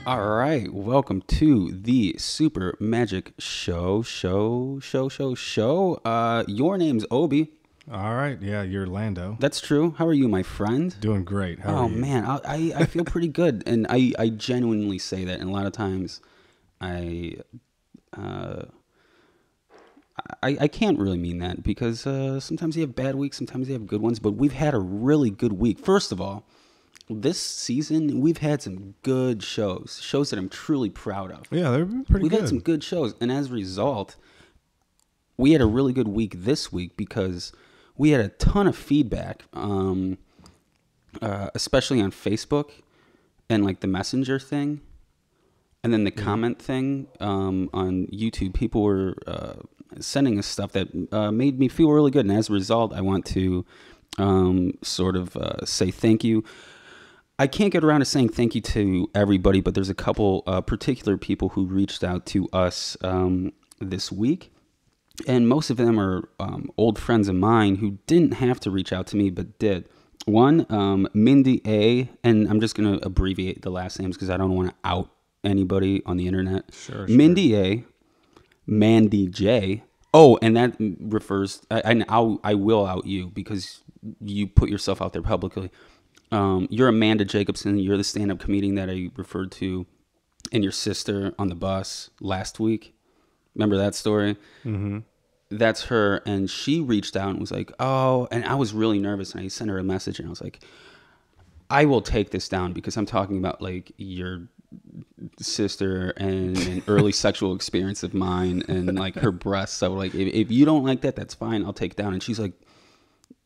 All right, welcome to the Super Magic Show. Your name's Obi. All right, yeah, you're Lando. That's true. How are you, my friend? Doing great. How are you? Oh man, I feel pretty good, and I genuinely say that. And a lot of times, I can't really mean that because sometimes you have bad weeks, sometimes you have good ones. But we've had a really good week. First of all, this season, we've had some good shows that I'm truly proud of. Yeah, they've been pretty good. We've had some good shows, and as a result, we had a really good week this week because we had a ton of feedback, especially on Facebook and like the messenger thing, and then the comment thing on YouTube. People were sending us stuff that made me feel really good, and as a result, I want to say thank you. I can't get around to saying thank you to everybody, but there's a couple particular people who reached out to us this week. And most of them are old friends of mine who didn't have to reach out to me, but did. One, Mindy A., and I'm just going to abbreviate the last names because I don't want to out anybody on the internet. Sure. Mindy A., Mandy J. Oh, and that refers, I will out you because you put yourself out there publicly. You're Amanda Jacobson. You're the stand-up comedian that I referred to, and your sister on the bus last week. Remember that story? Mm-hmm. That's her, and she reached out and was like, oh, and I was really nervous, and I sent her a message, and I was like, I will take this down because I'm talking about, like, your sister and an early sexual experience of mine and, like, her breasts. So, like, if you don't like that, that's fine. I'll take it down. And she's like,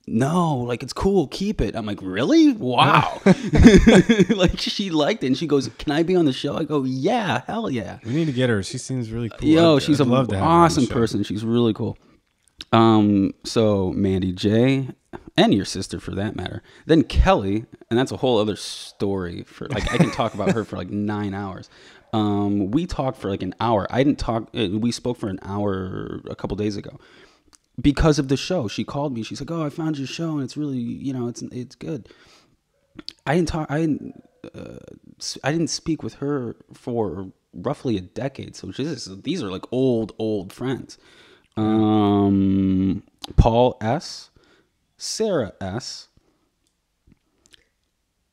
no, like, it's cool, keep it. I'm like, really? Wow. Like, she liked it, and she goes, can I be on the show? I go, yeah, hell yeah. We need to get her. She seems really cool. Yo, she's an awesome awesome person. She's really cool. So Mandy J, and your sister for that matter. Then Kelly, and that's a whole other story. For like, I can talk about her for like 9 hours. We talked for like an hour. We spoke for an hour a couple days ago. Because of the show, she called me. She's like, "Oh, I found your show, and it's really, it's good." I didn't speak with her for roughly a decade, so these are like old friends. Paul S, Sarah S,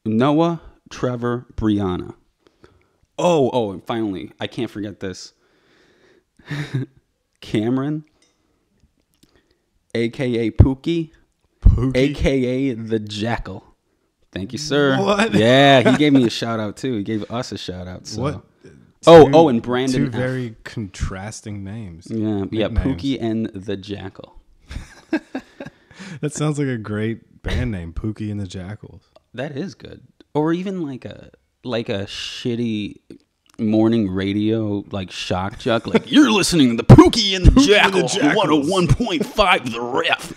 Noah, Trevor, Brianna. Oh, and finally, I can't forget this. Cameron, a.k.a. Pookie, a.k.a. the Jackal. Thank you, sir. What? Yeah, he gave me a shout-out, too. He gave us a shout-out. So. What? And Brandon Two very contrasting names. Yeah, Pookie and the Jackal. That sounds like a great band name, Pookie and the Jackals. That is good. Or even like a shitty morning radio, like shock jock, like, you're listening to the Pookie and the Jackal, 101.5 the ref.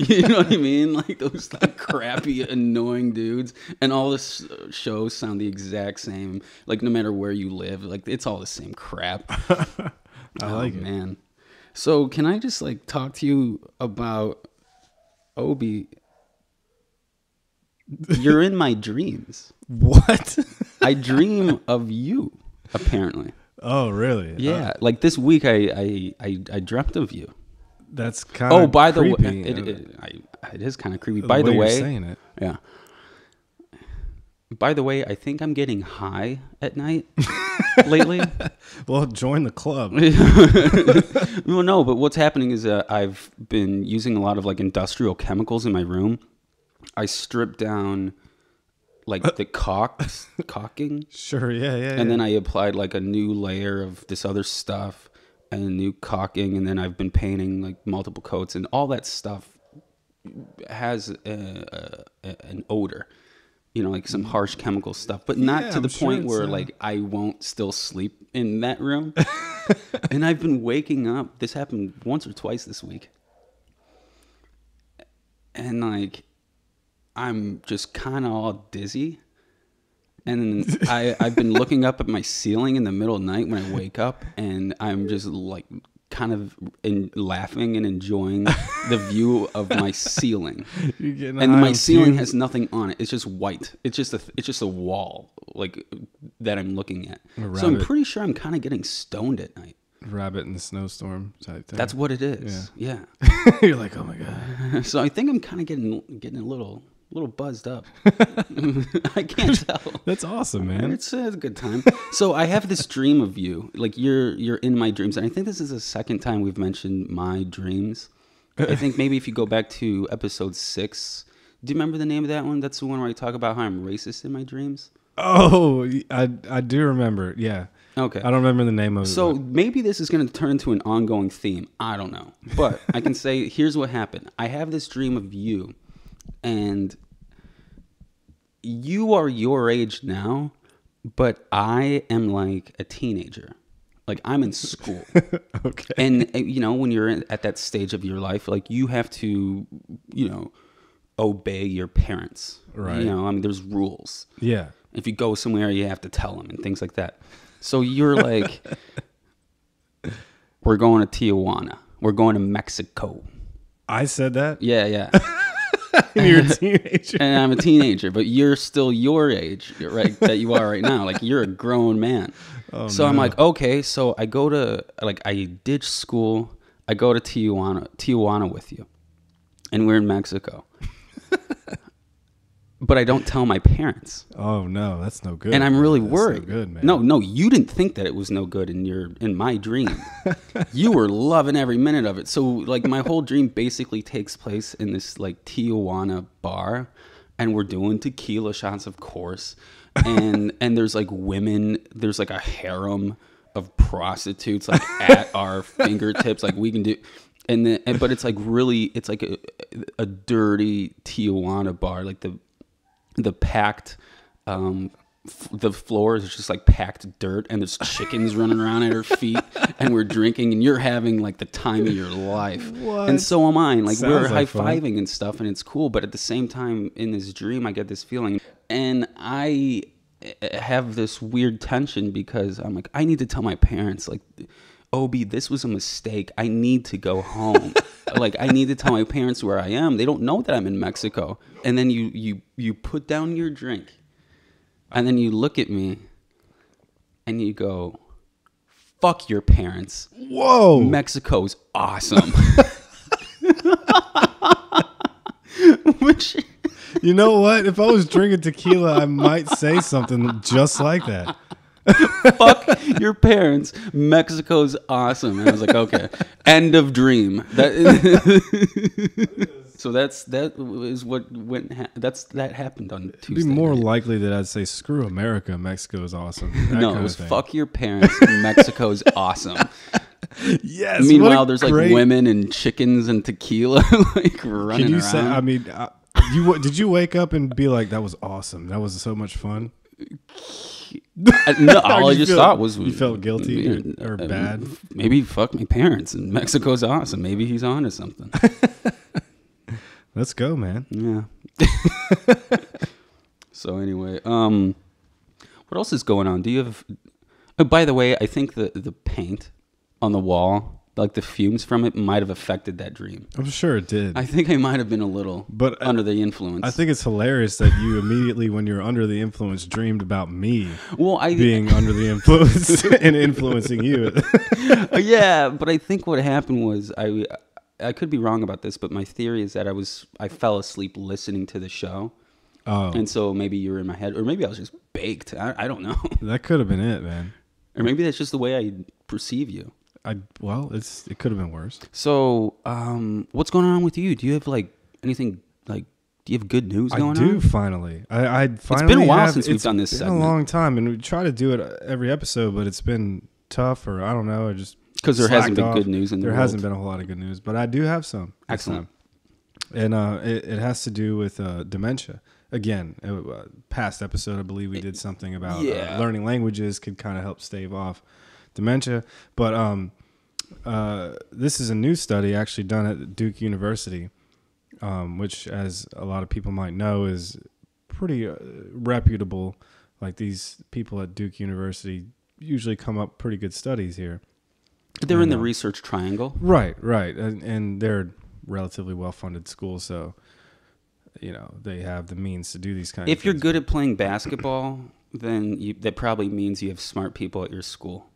You know what I mean? Like those like crappy, annoying dudes. And all this shows sound the exact same. Like no matter where you live, like it's all the same crap. I like it. Man. So can I just like talk to you about Obi? You're in my dreams. What? I dream of you. Apparently. Oh, really? Yeah. Like this week, I dreamt of you. That's kind of. Oh, by the way, creepy. it is kind of creepy. By the way, you're saying it. Yeah. By the way, I think I'm getting high at night lately. Well, join the club. Well, no, but what's happening is I've been using a lot of like industrial chemicals in my room. I stripped down like the caulking. Sure, yeah. And then I applied like a new layer of this other stuff and a new caulking, and then I've been painting like multiple coats, and all that stuff has an odor, like some harsh chemical stuff, but not to the point where like I won't still sleep in that room. And I've been waking up. This happened once or twice this week, and like I'm just kind of all dizzy. And I've been looking up at my ceiling in the middle of the night when I wake up, and I'm just like kind of laughing and enjoying the view of my ceiling. And my ceiling has nothing on it. It's just white. It's just a wall, like that I'm looking at. A So I'm rabbit. pretty sure I'm kind of getting stoned at night. Rabbit in the snowstorm type thing. That's what it is. Yeah. You're like, oh my god. So I think I'm kind of getting a little buzzed up. I can't tell. That's awesome, man. It's a good time. So I have this dream of you. Like you're in my dreams, and I think this is the second time we've mentioned my dreams. I think maybe if you go back to episode 6, do you remember the name of that one? That's the one where I talk about how I'm racist in my dreams. Oh, I do remember. Yeah. Okay. I don't remember the name of it. So maybe this is going to turn into an ongoing theme. I don't know. But I can say, here's what happened. I have this dream of you, and you are your age now, but I am like a teenager. Like I'm in school. Okay. And you know, when you're at that stage of your life, like you have to, you know, obey your parents. Right. You know, I mean, there's rules. Yeah. If you go somewhere, you have to tell them and things like that. So you're like, we're going to Tijuana. We're going to Mexico. I said that? Yeah. And you're a teenager. And I'm a teenager, but you're still your age, right? That you are right now. Like you're a grown man. Oh, so no. I'm like, okay. So I go to I ditch school. I go to Tijuana with you, and we're in Mexico. But I don't tell my parents. Oh no, that's no good. And I'm really That's worried. No good, man. No, you didn't think that it was no good in my dream. You were loving every minute of it. So like my whole dream basically takes place in this like Tijuana bar, and we're doing tequila shots, of course. And there's like women, there's like a harem of prostitutes like at our fingertips, like we can do. But it's like really, it's like a dirty Tijuana bar, like the packed, the floor is just like packed dirt, and there's chickens running around at her feet, and we're drinking, and you're having like the time of your life. What? And so am I. Like Sounds we're like fun. high-fiving and stuff, and it's cool. But at the same time, in this dream, I get this feeling, and I have this weird tension because I'm like, I need to tell my parents, like, Obi, this was a mistake. I need to go home. Like, I need to tell my parents where I am. They don't know that I'm in Mexico. And then you put down your drink, and then you look at me, and you go, fuck your parents. Whoa. Mexico's awesome. Which... You know what? If I was drinking tequila, I might say something just like that. Fuck your parents. Mexico's awesome. And I was like, okay. End of dream. So that is what that happened on Tuesday. It'd be more night. likely that I'd say, screw America, Mexico is awesome. That No, kind it of was thing. fuck your parents. Mexico's awesome. Yes. Meanwhile, there's like great... women and chickens and tequila like running Can you around. say? I mean, did you wake up and be like, "That was awesome. That was so much fun"? No, all I just thought was you felt guilty or bad. Maybe fuck my parents and Mexico's awesome. Maybe he's on to something. Let's go, man. Yeah. So anyway, what else is going on? Do you have? Oh, by the way, I think the paint on the wall, like the fumes from it, might have affected that dream. I'm sure it did. I think I might have been a little, But under the influence. I think it's hilarious that you immediately, when you're under the influence, dreamed about me I being under the influence and influencing you. Yeah, but I think what happened was I could be wrong about this, but my theory is that I fell asleep listening to the show. Oh, And so maybe you were in my head, or maybe I was just baked. I don't know. that could have been it, man. Or maybe that's just the way I perceive you. It could have been worse. So, what's going on with you? Do you have like anything like? Do you have good news going on? I do finally. I finally. It's been a while have- since we've it's done this been segment. a long time, and we try to do it every episode, but it's been tough, or I don't know, just Because there hasn't been slacked good off. news in the There world. hasn't been a whole lot of good news, but I do have some. this Excellent. time. And it has to do with dementia. Again, past episode, I believe we did something about learning languages could kind of help stave off dementia. But this is a new study actually done at Duke University, which, as a lot of people might know, is pretty reputable. Like, these people at Duke University usually come up pretty good studies here. They're in the research triangle. Right. And they're relatively well-funded schools, so, you know, they have the means to do these kinds of If you're things. good at playing basketball, then that probably means you have smart people at your school.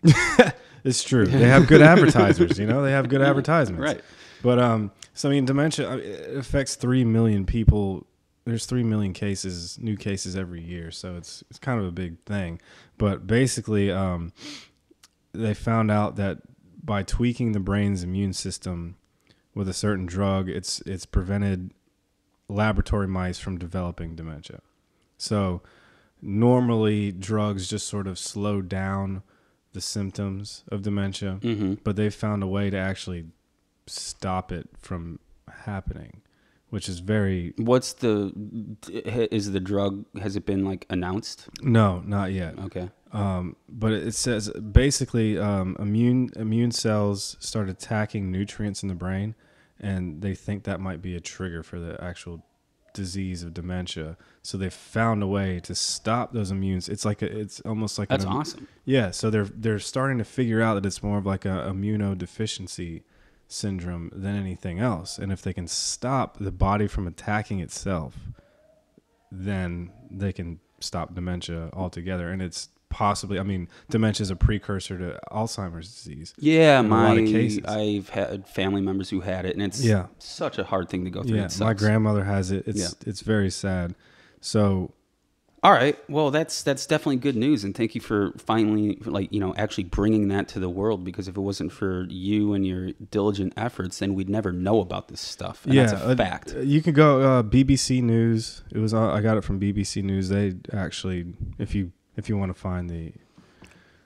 It's true. They have good advertisers, you know, they have good advertisements. Right. But, so I mean, dementia, it affects 3 million people. There's 3 million cases, new cases every year. So it's kind of a big thing. But basically, they found out that by tweaking the brain's immune system with a certain drug, it's prevented laboratory mice from developing dementia. So normally drugs just sort of slow down the symptoms of dementia, but they've found a way to actually stop it from happening, which is very... Is the drug, has it been like announced? No, not yet. Okay. But it says basically immune cells start attacking nutrients in the brain, and they think that might be a trigger for the actual disease of dementia. So they found a way to stop those immunes. It's almost like that's awesome. Yeah. So they're starting to figure out that it's more of like a immunodeficiency syndrome than anything else. And if they can stop the body from attacking itself, then they can stop dementia altogether. And it's possibly, I mean, dementia is a precursor to Alzheimer's disease. Yeah, in a lot of cases. I've had family members who had it, and it's such a hard thing to go through. Yeah, my grandmother has it. It's very sad. So, all right, well, that's definitely good news, and thank you for finally, actually bringing that to the world. Because if it wasn't for you and your diligent efforts, then we'd never know about this stuff. And that's a fact. You can go BBC News. I got it from BBC News. They actually, if you want to find the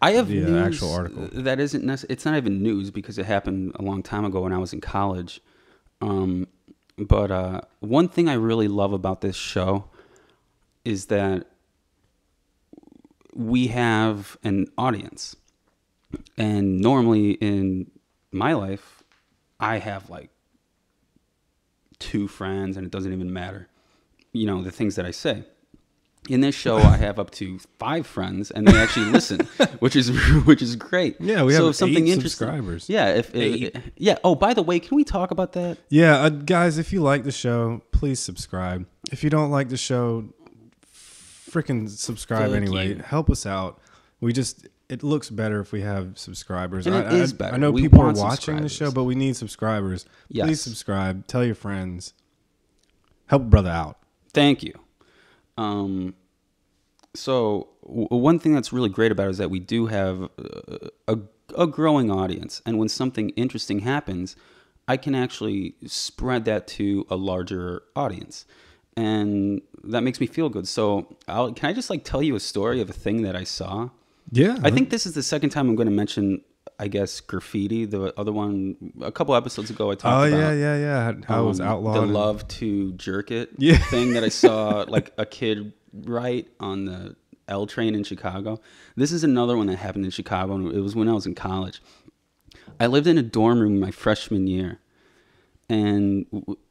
actual article. That isn't necessarily, it's not even news because it happened a long time ago when I was in college. But one thing I really love about this show is that we have an audience. And normally in my life, I have like 2 friends, and it doesn't even matter, the things that I say. In this show, I have up to 5 friends, and they actually listen, which is great. Yeah, we have 8 subscribers. Yeah, yeah. Oh, by the way, can we talk about that? Yeah, guys, if you like the show, please subscribe. If you don't like the show, freaking subscribe anyway. Help us out. It looks better if we have subscribers. And it is better. I know people are watching the show, but we need subscribers. Yes. Please subscribe. Tell your friends. Help a brother out. Thank you. So one thing that's really great about it is that we do have a growing audience. And when something interesting happens, I can actually spread that to a larger audience. And that makes me feel good. So can I just tell you a story of a thing that I saw? Yeah. I think this is the second time I'm going to mention, I guess, Graffiti. The other one, a couple episodes ago, I talked about. Oh, yeah. How it was outlawed. The love to jerk it Yeah. thing that I saw a kid write on the L train in Chicago. This is another one that happened in Chicago, and it was when I was in college. I lived in a dorm room my freshman year. And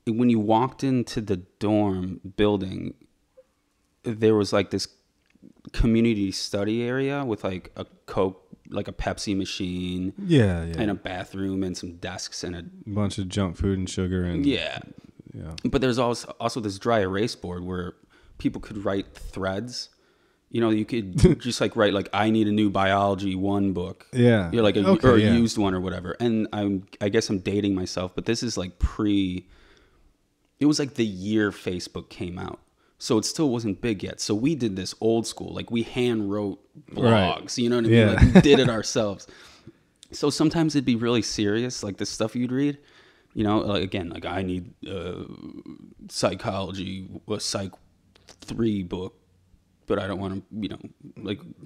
when you walked into the dorm building, there was this community study area with a Coke, a Pepsi machine, and a bathroom and some desks and a bunch of junk food and sugar and yeah. But there's also this dry erase board where people could write threads. You could just write I need a new biology 1 book. Yeah, you're or a used one or whatever. And I guess I'm dating myself, but this is it was the year Facebook came out. So it still wasn't big yet. So we did this old school, we hand wrote blogs, right. You know what I mean? Yeah. We did it ourselves. So sometimes it'd be really serious, the stuff you'd read, I need psychology, a Psych 3 book, but I don't want to,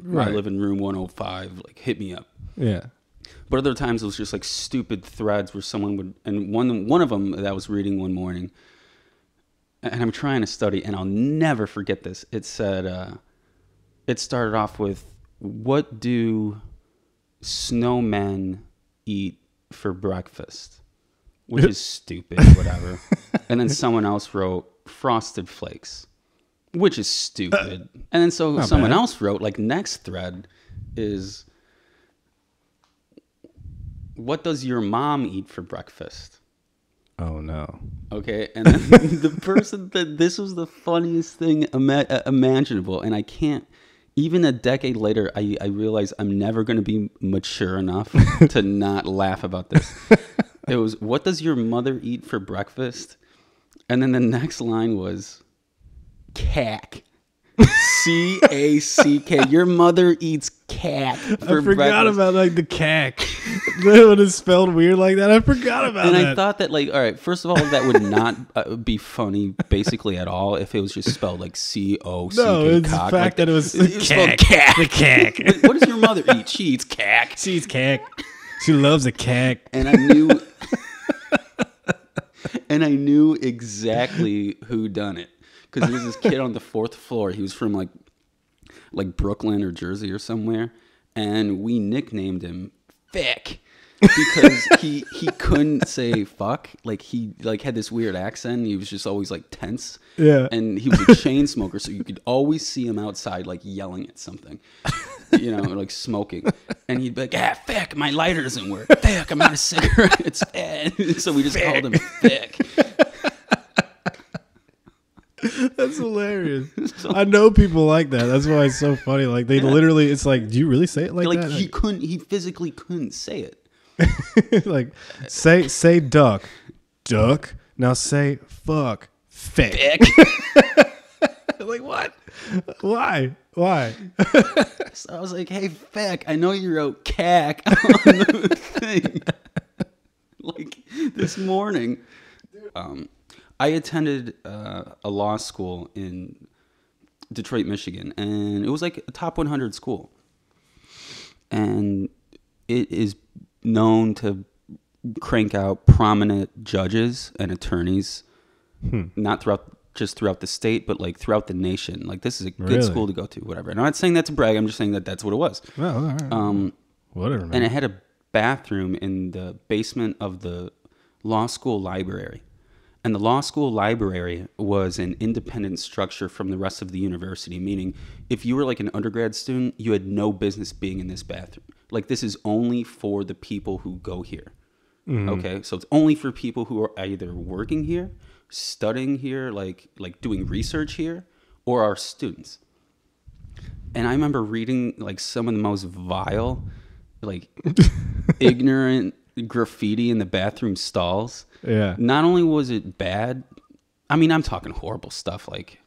right. I live in room 105, hit me up. Yeah. But other times it was just stupid threads where someone would, and one of them that I was reading one morning, and I'm trying to study, and I'll never forget this. It said, it started off with, what do snowmen eat for breakfast? Which is stupid, whatever. And then someone else wrote, Frosted Flakes, which is stupid. And then someone else wrote, next thread is, what does your mom eat for breakfast? Oh, no. Okay, and then the person that this was the funniest thing imaginable, and I can't even a decade later, I realized I'm never going to be mature enough to not laugh about this. It was, what does your mother eat for breakfast? And then the next line was, cack. C-A-C-K. Your mother eats cack for breakfast. I forgot about like the cack. When it's spelled weird like that, I forgot about and that. I thought that, like, all right, first of all, that would not be funny basically at all if it was just spelled like C-O-C-K. No, it's cock. the fact that it was spelled cack. The cack. What does your mother eat? She eats cack. She eats cack. She loves a cack. And I knew exactly who done it. Because there was this kid on the 4th floor. He was from like Brooklyn or Jersey or somewhere, and we nicknamed him Fick because he couldn't say fuck. Like he had this weird accent. He was just always like tense. Yeah. And he was a chain smoker, so you could always see him outside like yelling at something, you know, like smoking. And he'd be like, Fick, my lighter doesn't work. Fick, I'm out of cigarettes. So we just called him Fick. That's hilarious. I know people like that. That's why it's so funny. Like they literally, it's like, do you really say it like that? He physically couldn't say it. Like say duck. Now say fuck. Fick. Like what? Why? So I was like, hey, Fick, I know you wrote cack on the thing. Like this morning. I attended a law school in Detroit, Michigan, and it was like a top 100 school. And it is known to crank out prominent judges and attorneys, not just throughout the state, but like throughout the nation. Like this is a good school to go to, whatever. And I'm not saying that to brag. I'm just saying that that's what it was. Well, all right. Whatever, man. And it had a bathroom in the basement of the law school library. And the law school library was an independent structure from the rest of the university, meaning if you were like an undergrad student, you had no business being in this bathroom. Like this is only for the people who go here. Mm-hmm. Okay, so it's only for people who are either working here, studying here, like doing research here, or are students. And I remember reading like some of the most vile, like ignorant graffiti in the bathroom stalls. Yeah. Not only was it bad, I mean, I'm talking horrible stuff like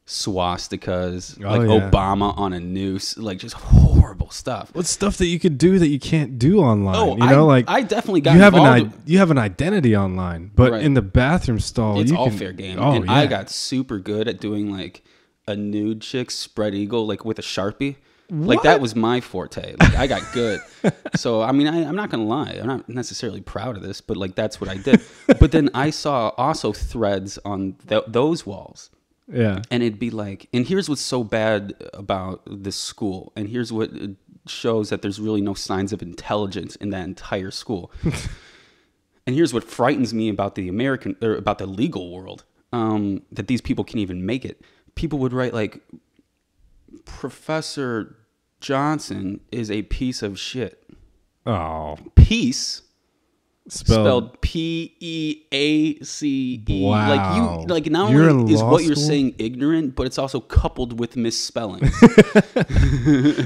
swastikas, Obama on a noose, like just horrible stuff. What's stuff that you could do that you can't do online? Oh, you know, I definitely got involved. You have an identity online, but in the bathroom stall, it's all fair game. Oh, and I got super good at doing like a nude chick spread eagle, like with a Sharpie. Like that was my forte. Like I got good. So I mean, I'm not gonna lie. I'm not necessarily proud of this, but like that's what I did. But then I saw also threads on those walls. Yeah. And it'd be like, and here's what's so bad about this school, and here's what shows that there's really no signs of intelligence in that entire school. And here's what frightens me about the about the legal world, that these people can even make it. People would write like, Professor Johnson is a piece of shit. Oh. Peace spelled Peace. Wow. Like not only is what you're saying ignorant, but it's also coupled with misspelling.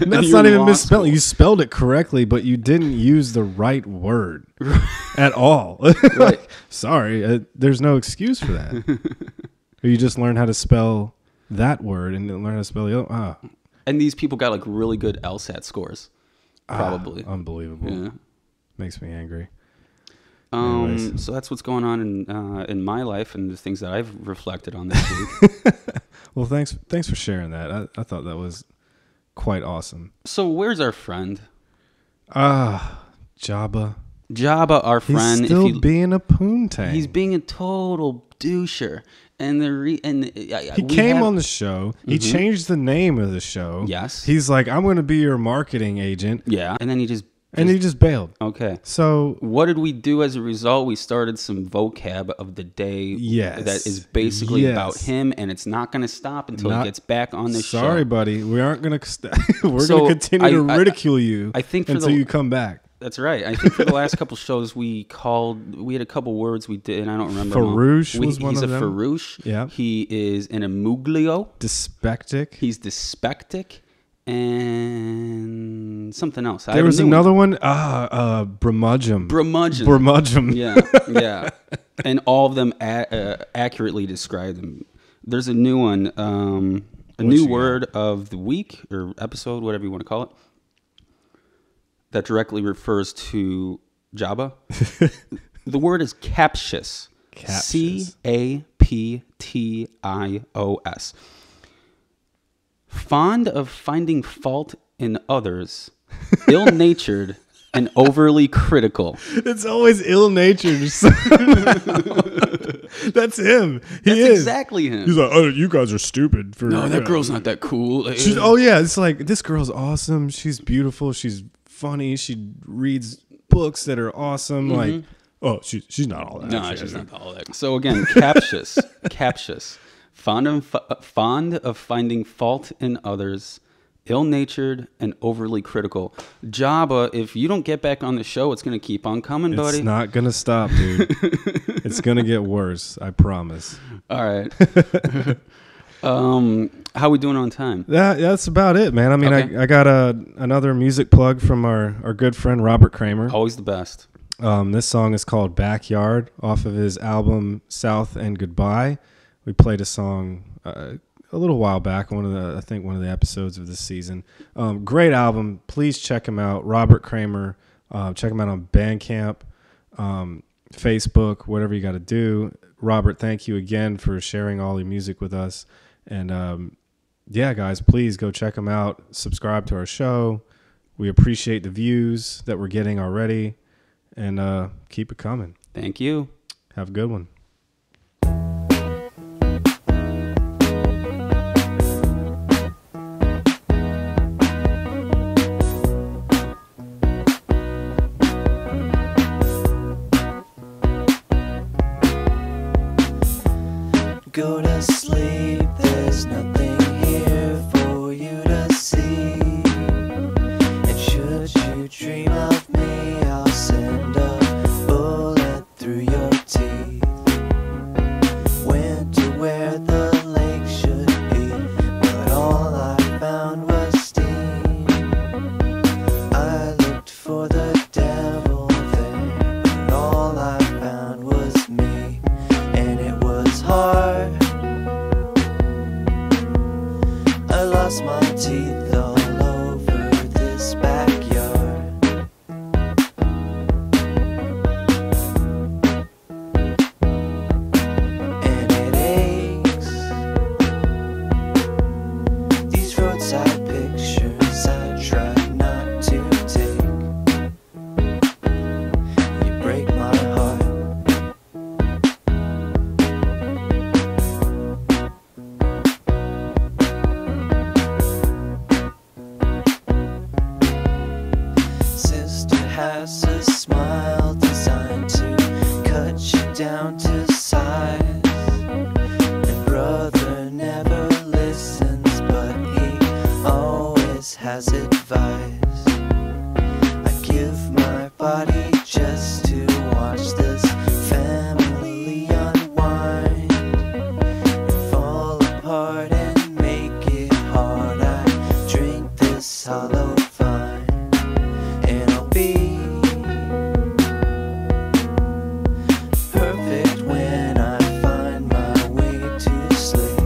That's not even misspelling. You spelled it correctly, but you didn't use the right word at all. Right. Sorry, there's no excuse for that. Or you just learn how to spell that word and then learn how to spell the other. And these people got like really good LSAT scores. Probably. Unbelievable. Yeah. Makes me angry. So that's what's going on in my life and the things that I've reflected on this week. Well, thanks for sharing that. I thought that was quite awesome. So where's our friend? Jabba. Jabba, our friend. He's still being a poontang. He's being a total doucher. And he came on the show. He changed the name of the show. Yes. He's like, I'm going to be your marketing agent. Yeah. And then he just bailed. Okay. So what did we do as a result? We started some vocab of the day. Yes. That is basically about him, and it's not going to stop until he gets back on the show. Sorry, buddy. We aren't going to. We're going to continue to ridicule you. I think until you come back. That's right. I think for the last couple shows we had a couple words we did, and I don't remember. Farouche was one of them. He's a farouche. Yeah. He is an amuglio. Dyspeptic. He's dyspeptic. and something else. There was another one. Brummagem. Brummagem. Yeah. And all of them accurately describe them. There's a new one, a new word of the week or episode, whatever you want to call it, that directly refers to Jabba. The word is captious. Captious. Fond of finding fault in others, ill-natured, and overly critical. It's always ill-natured. That's him. That's exactly him. He's like, oh, you guys are stupid. No, that girl's not that cool. Oh, yeah. It's like, this girl's awesome. She's beautiful. She's funny. She reads books that are awesome. Mm-hmm. Like, oh, she's not all that. No, she's not all that. So again, captious. Fond of finding fault in others, ill-natured, and overly critical. Jabba, if you don't get back on the show, it's going to keep on coming, buddy. It's not going to stop, dude. It's going to get worse, I promise. All right. How we doing on time? That's about it, man. I mean, okay. I got another music plug from our good friend Robert Kramer. Always the best. This song is called Backyard off of his album South and Goodbye. We played a song a little while back, one of the episodes of this season. Great album. Please check him out. Robert Kramer. Check him out on Bandcamp, Facebook, whatever you got to do. Robert, thank you again for sharing all your music with us. And yeah, guys, please go check him out. Subscribe to our show. We appreciate the views that we're getting already. And keep it coming. Thank you. Have a good one. Go to sleep, there's nothing here for you to see. And should you dream of me, I'll send a bullet through your teeth. Went to where the lake should be, but all I found was steam. I looked for the devil there, but all I found was me. And it was hard. I lost my teeth all over this backyard. And it aches. These roadside pictures I try not to take. You break my heart. Has a smile designed to cut you down to size. And brother never listens, but he always has advice. I give my body just to watch this family unwind and fall apart and make it hard. I drink this hollow fine, and I'll be perfect when I find my way to sleep.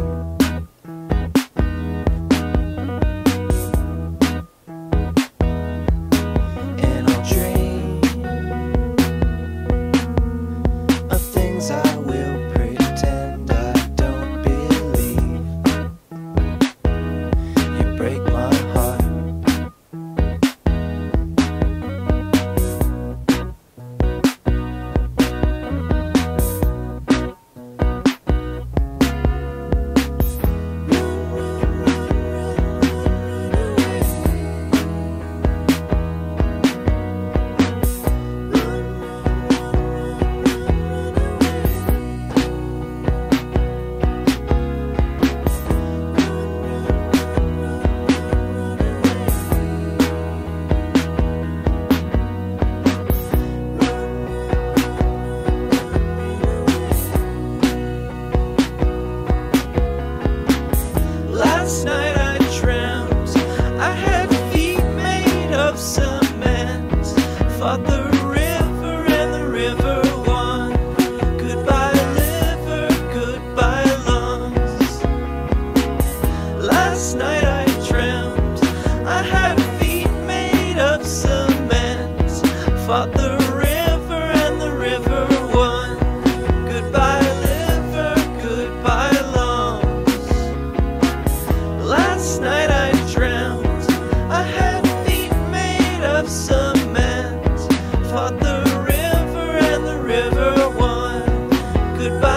goodbye.